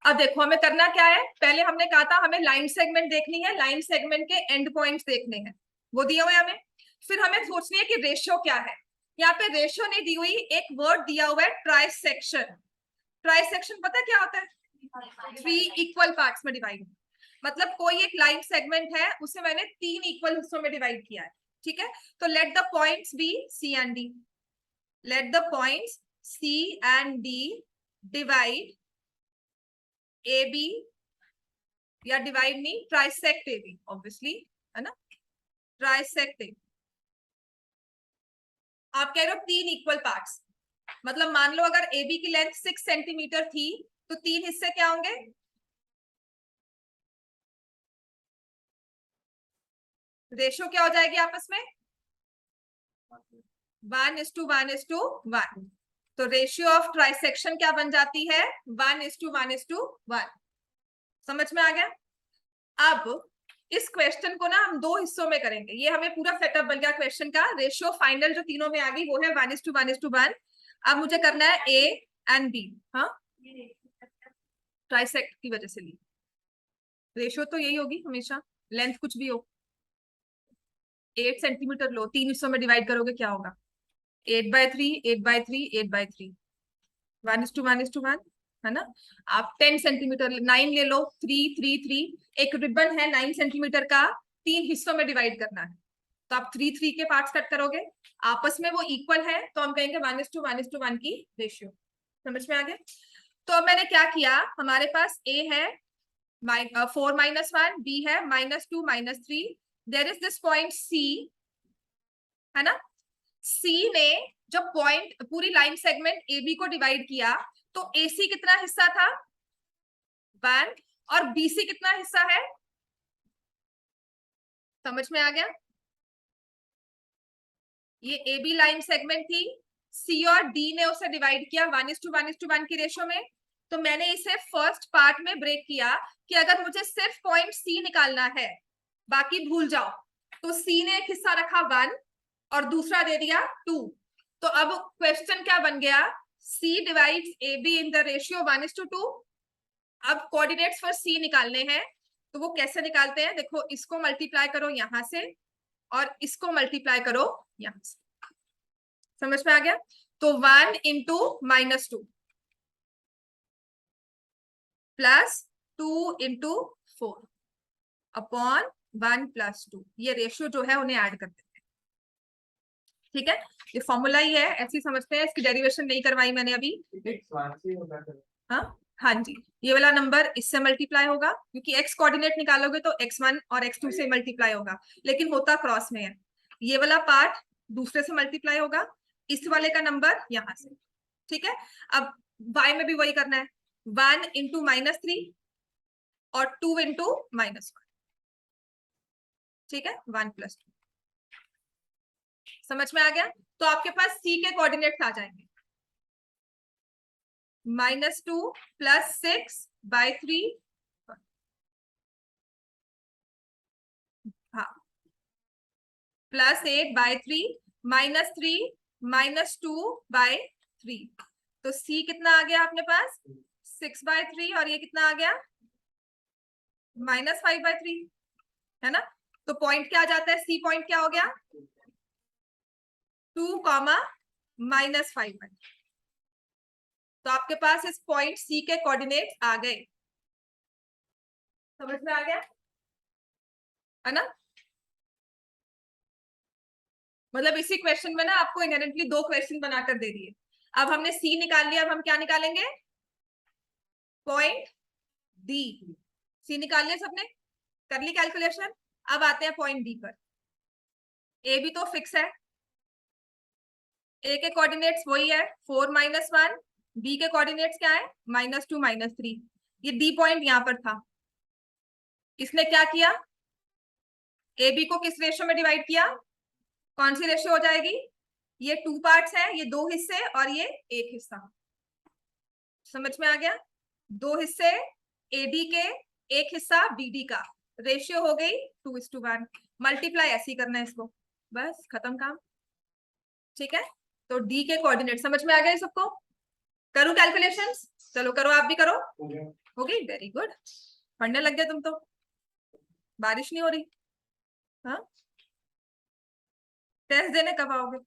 अब देखो हमें करना क्या है, पहले हमने कहा था हमें लाइन सेगमेंट देखनी है, लाइन सेगमेंट के एंड पॉइंट्स देखने हैं, वो दिए हुए हमें। फिर हमें सोचनी है कि रेशियो क्या है, यहाँ पे रेशियो नहीं दी हुई, एक वर्ड दिया हुआ है ट्राइसेक्शन। ट्राइसेक्शन पता है क्या होता है? 3 इक्वल पार्ट्स में डिवाइड, मतलब कोई एक लाइन सेगमेंट है, उसे मैंने 3 इक्वल हिस्सों में डिवाइड किया है, ठीक है। तो let the points be C and D, let the points C and D divide A B, या डिवाइड नहीं, ट्राइसेक्ट ए बी, ऑब्वियसली, है ना, ट्राइसेक्ट ए। आप कह रहे हो 3 इक्वल पार्ट्स, मतलब मान लो अगर ए बी की लेंथ 6 सेंटीमीटर थी, तो 3 हिस्से क्या होंगे? रेशियो क्या हो जाएगी आपस में? 1:1:1। तो रेशियो ऑफ ट्राइसेक्शन क्या बन जाती है? 1:1:1। समझ में आ गया? अब इस क्वेश्चन को ना हम 2 हिस्सों में करेंगे, ये हमें पूरा सेटअप बन गया क्वेश्चन का। रेशियो फाइनल जो तीनों में आ गई वो है 1:1:1। अब मुझे करना है ए एंड बी, हाँ, ट्राइसेक्ट की वजह से ली। रेशियो तो यही होगी हमेशा, लेंथ कुछ भी हो। 8 सेंटीमीटर लो, 3 हिस्सों में डिवाइड करोगे क्या होगा? 8/3, 8/3, 8/3, 1:1:1। है ना। आप 10 सेंटीमीटर 9 ले लो, 3 3 3, एक रिबन है 9 सेंटीमीटर का, 3 हिस्सों में डिवाइड करना है, तो आप 3 3 के पार्ट्स कट करोगे, आपस में वो इक्वल है तो हम कहेंगे 1:1 की रेशियो। समझ में आ गया। तो अब मैंने क्या किया, हमारे पास A है 4 -1, B है -2 -3, there is this point C, है ना। C ने जब पॉइंट पूरी लाइन सेगमेंट AB को डिवाइड किया तो AC कितना हिस्सा था 1, और BC कितना हिस्सा है, समझ में आ गया। ये AB लाइन सेगमेंट थी, C और D ने उसे डिवाइड किया 1:1 की रेशियो में, तो मैंने इसे फर्स्ट पार्ट में ब्रेक किया कि अगर मुझे सिर्फ पॉइंट C निकालना है, बाकी भूल जाओ, तो C ने एक हिस्सा रखा 1 और दूसरा दे दिया 2। तो अब क्वेश्चन क्या बन गया, C divides AB in the ratio 1:2। अब कोऑर्डिनेट्स फॉर C निकालने हैं, तो वो कैसे निकालते हैं, देखो इसको मल्टीप्लाई करो यहां से और इसको मल्टीप्लाई करो यहां से, समझ में आ गया। तो 1 इंटू -2 प्लस 2 इंटू 4 अपॉन 1 + 2, ये रेशियो जो है उन्हें ऐड कर देते हैं। ठीक है, ये फॉर्मूला ही है, ऐसे ही समझते हैं, इसकी डेरिवेशन नहीं करवाई मैंने अभी। हाँ हाँ जी, ये वाला नंबर इससे मल्टीप्लाई होगा क्योंकि x कोऑर्डिनेट निकालोगे तो x1 और x2 से मल्टीप्लाई होगा, लेकिन होता क्रॉस में है। ये वाला पार्ट दूसरे से मल्टीप्लाई होगा, इस वाले का नंबर यहां से। ठीक है, अब y में भी वही करना है, 1 इंटू -3 और 2 इंटू -1। ठीक है, 1 + 2, समझ में आ गया। तो आपके पास c के कोऑर्डिनेट्स आ जाएंगे, -2 + 6/3, हाँ, +8/3 -3 -2/3, तो c कितना आ गया अपने पास 6/3 और ये कितना आ गया -5/3, है ना। तो पॉइंट क्या आ जाता है, सी पॉइंट क्या हो गया 2, -5/3। तो आपके पास इस पॉइंट सी के कोऑर्डिनेट्स आ गए, समझ में आ गया, है ना। मतलब इसी क्वेश्चन में ना आपको इनहेरेंटली 2 क्वेश्चन बनाकर दे दिए। अब हमने सी निकाल लिया, अब हम क्या निकालेंगे, पॉइंट डी। सी निकाल लिया सबने, कर ली कैलकुलेशन। अब आते हैं पॉइंट डी पर। ए भी तो फिक्स है, ए के कोऑर्डिनेट्स वही है 4 -1, बी के कोऑर्डिनेट्स क्या है -2 -3। ये डी पॉइंट यहां पर था, इसने क्या किया, ए बी को किस रेशियो में डिवाइड किया, कौन सी रेशियो हो जाएगी, ये 2 पार्ट्स है, ये 2 हिस्से और ये 1 हिस्सा, समझ में आ गया। 2 हिस्से एडी के, 1 हिस्सा बीडी का, रेशियो हो गई 2:1। मल्टीप्लाई ऐसे ही करना है इसको, बस खत्म काम। ठीक है, तो डी के कोऑर्डिनेट समझ में आ गए सबको, करूं कैलकुलेशंस, चलो करो, आप भी करो, हो गई, वेरी गुड, पढ़ने लग गए तुम तो। बारिश नहीं हो रही, हाँ, टेस्ट देने कब आओगे,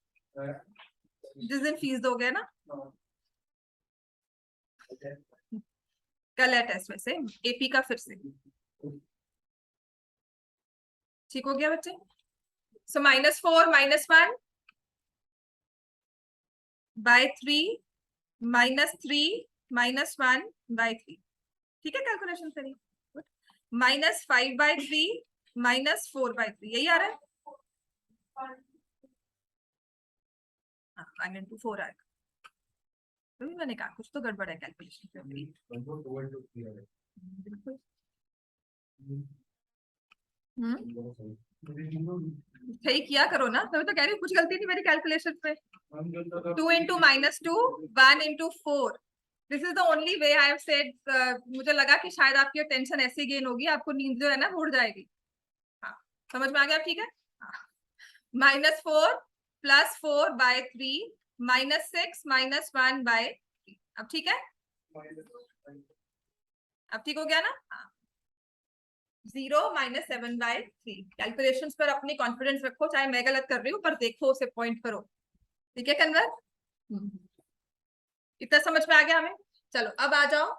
जिस दिन फीस दोगे ना, कल है टेस्ट, वैसे एपी का फिर से। ठीक हो गया बच्चे, सो -4 -1/3 -3 -1/3। ठीक है, कैलकुलेशन करिए, -5/3 -4/3, यही आ रहा है, हाँ 1 × 4 आएगा। तो मैंने कहा कुछ तो गड़बड़ है कैलकुलेशन में, बिल्कुल। सही किया करो ना, मैं तो कह रही हूँ कुछ गलती नहीं मेरी कैलकुलेशन में। 2 × -2 1 × 4, this is the only way I have said. मुझे लगा कि शायद आपकी टेंशन ऐसे गेन होगी, आपको नींद जो है ना उड़ जाएगी। हाँ, समझ में आ गया, ठीक है। -4 + 4/3 -6 -1/3, अब ठीक है, अब ठीक हो गया ना। 0 -7/3। कैलकुलेशंस पर अपनी कॉन्फिडेंस रखो, चाहे मैं गलत कर रही हूँ पर देखो उसे पॉइंट करो, ठीक है कन्वर। इतना समझ में आ गया हमें। चलो अब आ जाओ,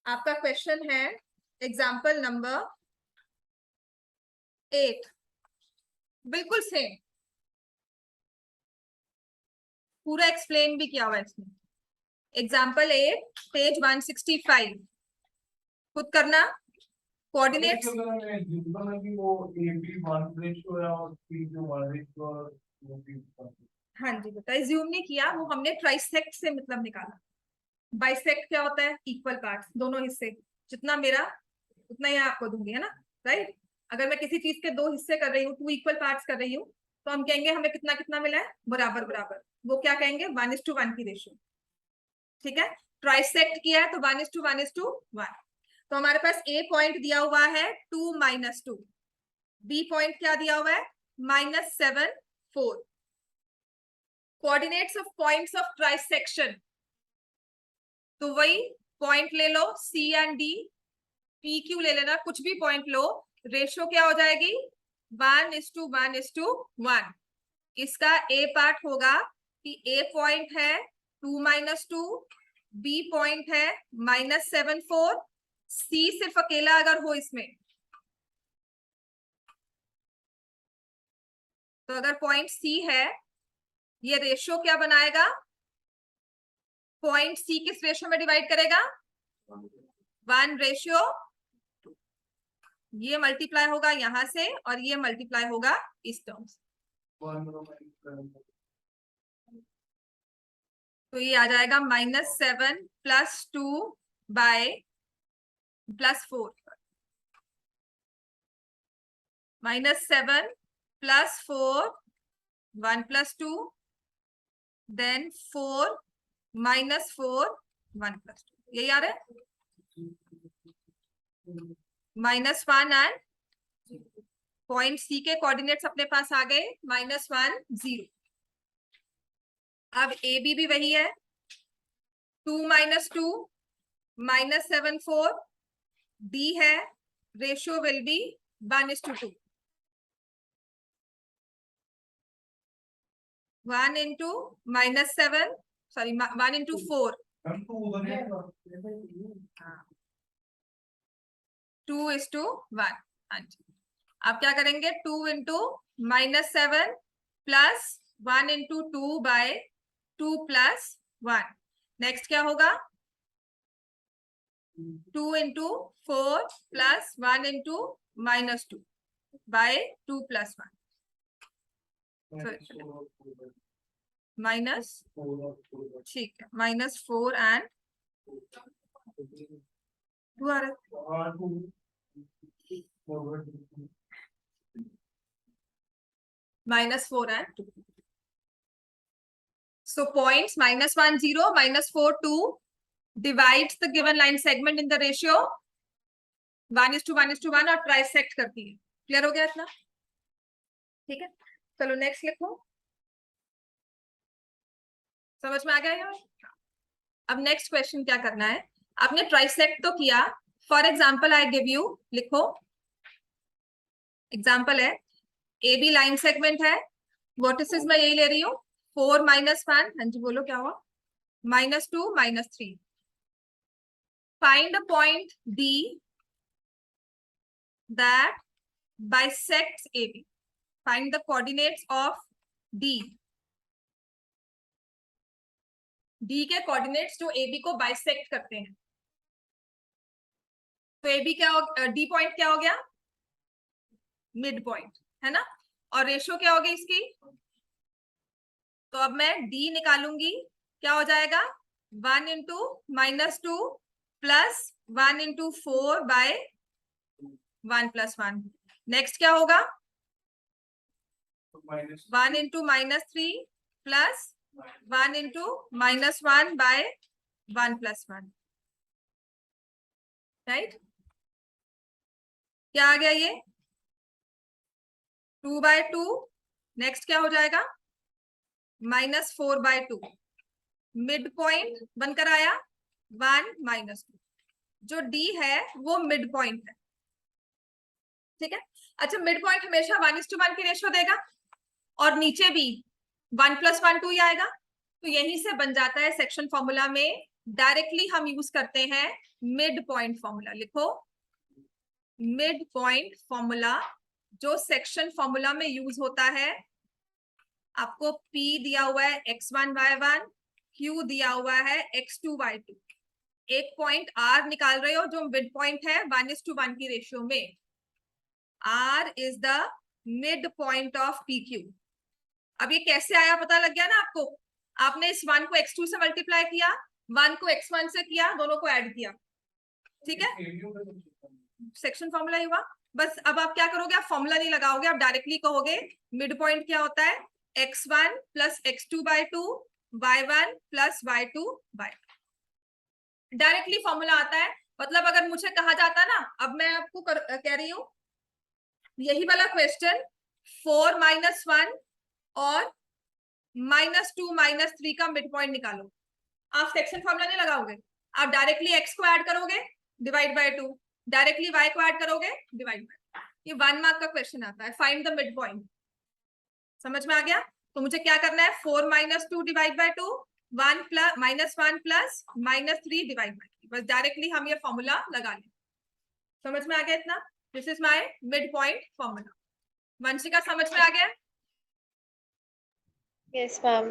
आपका क्वेश्चन है एग्जाम्पल नंबर 8, बिल्कुल सेम, पूरा एक्सप्लेन भी किया हुआ है इसमें। एग्जाम्पल 8 पेज 165, खुद करना। कोऑर्डिनेट्स, हाँ जी बेटा, ज्यूम नहीं किया, वो हमने ट्राइसेक्ट से मतलब निकाला। बाइसेक्ट क्या होता है? इक्वल पार्ट्स, दोनों हिस्से, जितना मेरा उतना ही आपको दूंगी, है ना, राइट। अगर मैं किसी चीज के दो हिस्से कर रही हूँ, 2 इक्वल पार्ट्स कर रही हूँ, तो हम कहेंगे हमें कितना कितना मिला है, बराबर बराबर। वो क्या कहेंगे? 1:1 की रेशियो, ठीक है। ट्राइसेक्ट किया है तो 1:1:1। तो हमारे पास ए पॉइंट दिया हुआ है 2 - 2, बी पॉइंट क्या दिया हुआ है? -7 4। Coordinates of points of trisection, तो वही पॉइंट ले लो सी एंड डी, पी क्यू ले लेना, कुछ भी पॉइंट लो, रेशियो क्या हो जाएगी? 1:1:1। इसका ए पार्ट होगा कि ए पॉइंट है 2 - 2, बी पॉइंट है -7 4, सी सिर्फ अकेला अगर हो इसमें, तो अगर पॉइंट सी है, ये रेशियो क्या बनाएगा? पॉइंट सी किस रेशियो में डिवाइड करेगा? 1:2। ये मल्टीप्लाई होगा यहां से और ये मल्टीप्लाई होगा इस टर्म से, तो ये आ जाएगा -7 + 2 +4, -7 + 4, 1 + 2, देन 4 - 4, 1 + 2, यही आ रहा है। -1 एंड पॉइंट सी के कोऑर्डिनेट्स अपने पास आ गए, -1 0। अब ए बी भी वही है, 2 - 2, -7 4, डी है, ratio will be 1:2, 1 into -7, sorry 1 into 4, 2:1। हाँ जी, आप क्या करेंगे? 2 into -7 + 1 into 2/2 + 1। नेक्स्ट क्या होगा? 2 into 4 + 1 into -2 by 2 + 1, माइनस, ठीक है, -4 एंड 2 आ रहा है। -4 and 2. So points -1 0, -4 2 divides the given line segment in the ratio 1:1:1 और ट्राइसेक्ट करती है। क्लियर हो गया इतना? ठीक है, चलो नेक्स्ट लिखो। समझ में आ गया है? अब नेक्स्ट क्वेश्चन क्या करना है? आपने ट्राइसेक्ट तो किया, for example I give you, लिखो एग्जाम्पल है ए बी लाइन सेगमेंट है, वर्टिसेस मैं यही ले रही हूँ, 4 - 1, हाँ जी बोलो क्या हुआ? -2 -3। Find a point D that bisects AB. Find the coordinates of D. D के कोऑर्डिनेट्स जो AB को बाइसेक्ट करते हैं। तो AB क्या हो, D पॉइंट क्या हो गया? मिड पॉइंट, है ना। और रेशियो क्या होगी इसकी? तो अब मैं D निकालूंगी, क्या हो जाएगा? 1 into -2 + 1 into 4/1 + 1। नेक्स्ट क्या होगा? 1 into -3 + 1 into -1/1 + 1, राइट। क्या आ गया ये? 2/2। नेक्स्ट क्या हो जाएगा? -4/2। मिड पॉइंट बनकर आया 1 - 2। जो डी है वो मिड पॉइंट है, ठीक है। अच्छा, मिड पॉइंट हमेशा 1:1 की रेशियो देगा और नीचे भी 1 + 1 2 ही आएगा, तो यहीं से बन जाता है सेक्शन फॉर्मूला में, डायरेक्टली हम यूज करते हैं मिड पॉइंट फॉर्मूला। लिखो मिड पॉइंट फॉर्मूला, जो सेक्शन फॉर्मूला में यूज होता है। आपको P दिया हुआ है x1 y1, Q दिया हुआ है x2 y2, एक पॉइंट R निकाल रहे हो जो मिड पॉइंट है 1:1 की रेशियो में। R is the mid point of PQ। अब ये कैसे आया पता लग गया ना आपको? आपने इस 1 को x2 से मल्टीप्लाई किया, 1 को x1 से किया, दोनों को ऐड किया, ठीक है, सेक्शन फॉर्मूला ही हुआ। बस अब आप क्या करोगे, आप फॉर्मूला नहीं लगाओगे, आप डायरेक्टली कहोगे मिड पॉइंट क्या होता है, x1 plus x2/2 y1 plus y2/2। Directly formula आता है। मतलब अगर मुझे कहा जाता ना, अब मैं आपको कह रही हूं यही वाला क्वेश्चन 4 - 1 और -2 -3 का मिड पॉइंट निकालो, आप सेक्शन फॉर्मूला नहीं लगाओगे, आप डायरेक्टली x को ऐड करोगे डिवाइड बाय 2, डायरेक्टली y को ऐड करोगे डिवाइड बाय। ये 1 मार्क का क्वेश्चन आता है, फाइंड द मिड पॉइंट। समझ में आ गया? तो मुझे क्या करना है, 4 - 2 divide by 2, 1 plus -1 plus -3 divide by 3। बस डायरेक्टली हम ये फॉर्मूला लगा लें। समझ में आ गया इतना? This is my mid point formula. Vanshika समझ में आ गया? Yes, ma'am.